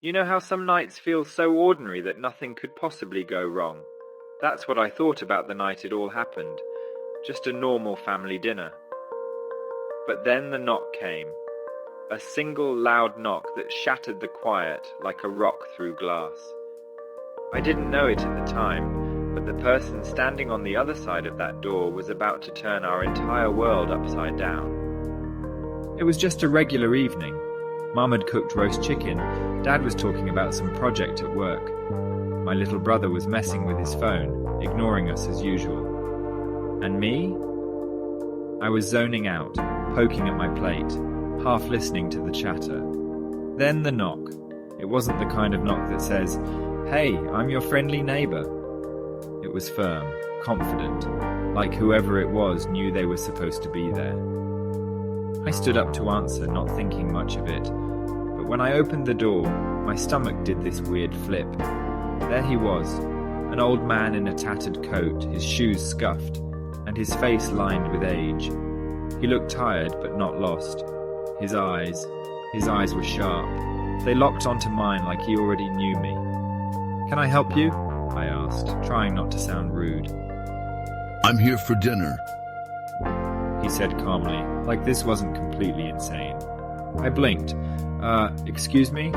You know how some nights feel so ordinary that nothing could possibly go wrong? That's what I thought about the night it all happened. Just a normal family dinner. But then the knock came. A single loud knock that shattered the quiet like a rock through glass. I didn't know it at the time, but the person standing on the other side of that door was about to turn our entire world upside down. It was just a regular evening. Mum had cooked roast chicken, Dad was talking about some project at work. My little brother was messing with his phone, ignoring us as usual. And me? I was zoning out, poking at my plate, half listening to the chatter. Then the knock. It wasn't the kind of knock that says, "Hey, I'm your friendly neighbor." It was firm, confident, like whoever it was knew they were supposed to be there. I stood up to answer, not thinking much of it. But when I opened the door, my stomach did this weird flip. There he was, an old man in a tattered coat, his shoes scuffed, and his face lined with age. He looked tired, but not lost. His eyes were sharp. They locked onto mine like he already knew me. "Can I help you?" I asked, trying not to sound rude. I'm here for dinner. He said calmly, like this wasn't completely insane. I blinked. Excuse me?"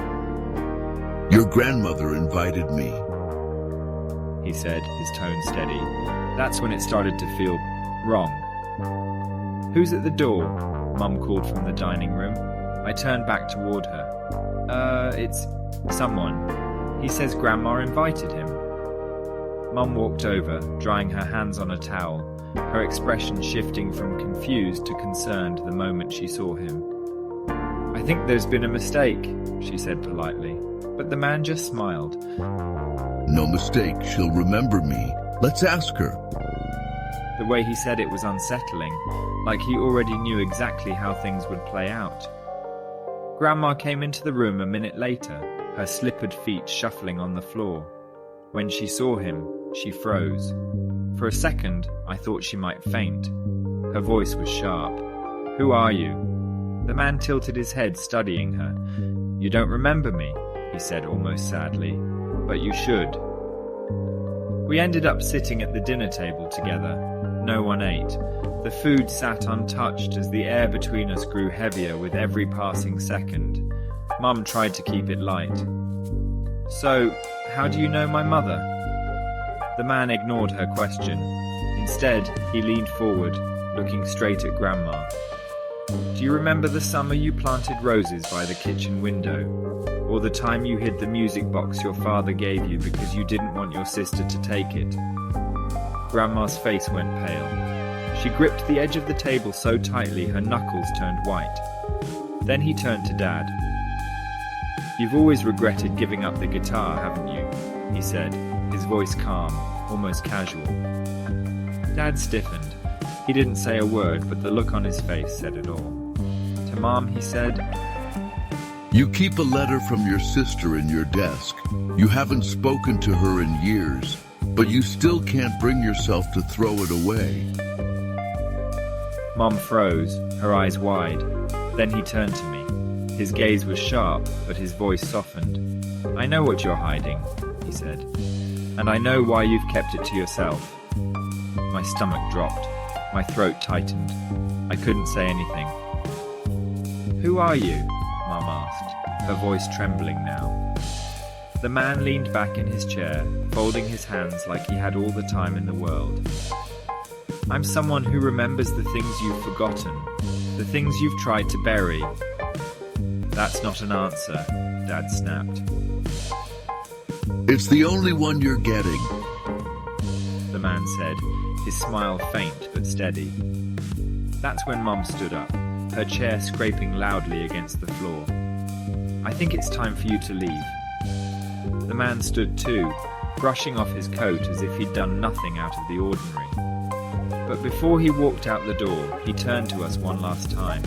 Your grandmother invited me. He said, his tone steady. That's when it started to feel wrong. "Who's at the door?" Mum called from the dining room. I turned back toward her. It's someone. He says Grandma invited him." Mum walked over, drying her hands on a towel, her expression shifting from confused to concerned the moment she saw him. "I think there's been a mistake," she said politely, but the man just smiled. No mistake, she'll remember me. Let's ask her. The way he said it was unsettling, like he already knew exactly how things would play out. Grandma came into the room a minute later, her slippered feet shuffling on the floor. When she saw him, she froze. For a second, I thought she might faint. Her voice was sharp. "Who are you?" The man tilted his head, studying her. "You don't remember me," he said almost sadly, "but you should." We ended up sitting at the dinner table together. No one ate. The food sat untouched as the air between us grew heavier with every passing second. Mum tried to keep it light. "So, how do you know my mother?" The man ignored her question. Instead, he leaned forward, looking straight at Grandma. "Do you remember the summer you planted roses by the kitchen window? Or the time you hid the music box your father gave you because you didn't want your sister to take it?" Grandma's face went pale. She gripped the edge of the table so tightly her knuckles turned white. Then he turned to Dad. "You've always regretted giving up the guitar, haven't you?" he said, his voice calm, almost casual. Dad stiffened. He didn't say a word, but the look on his face said it all. To Mom, he said, You keep a letter from your sister in your desk. You haven't spoken to her in years, but you still can't bring yourself to throw it away. Mom froze, her eyes wide. Then he turned to me. His gaze was sharp, but his voice softened. "I know what you're hiding," he said, "and I know why you've kept it to yourself." My stomach dropped. My throat tightened. I couldn't say anything. "Who are you?" Mum asked, her voice trembling now. The man leaned back in his chair, folding his hands like he had all the time in the world. "I'm someone who remembers the things you've forgotten, the things you've tried to bury." "That's not an answer," Dad snapped. It's the only one you're getting. The man said, his smile faint but steady. That's when Mum stood up, her chair scraping loudly against the floor. "I think it's time for you to leave." The man stood too, brushing off his coat as if he'd done nothing out of the ordinary. But before he walked out the door, he turned to us one last time.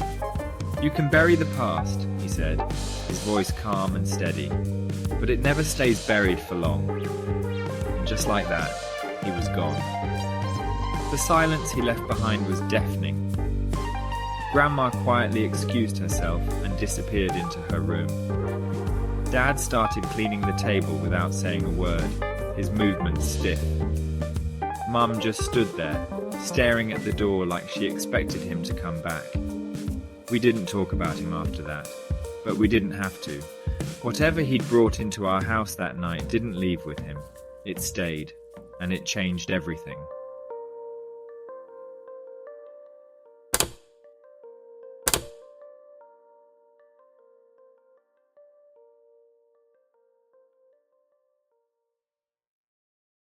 "You can bury the past," he said, his voice calm and steady, "but it never stays buried for long." And just like that, he was gone. The silence he left behind was deafening. Grandma quietly excused herself and disappeared into her room. Dad started cleaning the table without saying a word, his movements stiff. Mum just stood there, staring at the door like she expected him to come back. We didn't talk about him after that, but we didn't have to. Whatever he'd brought into our house that night didn't leave with him. It stayed, and it changed everything.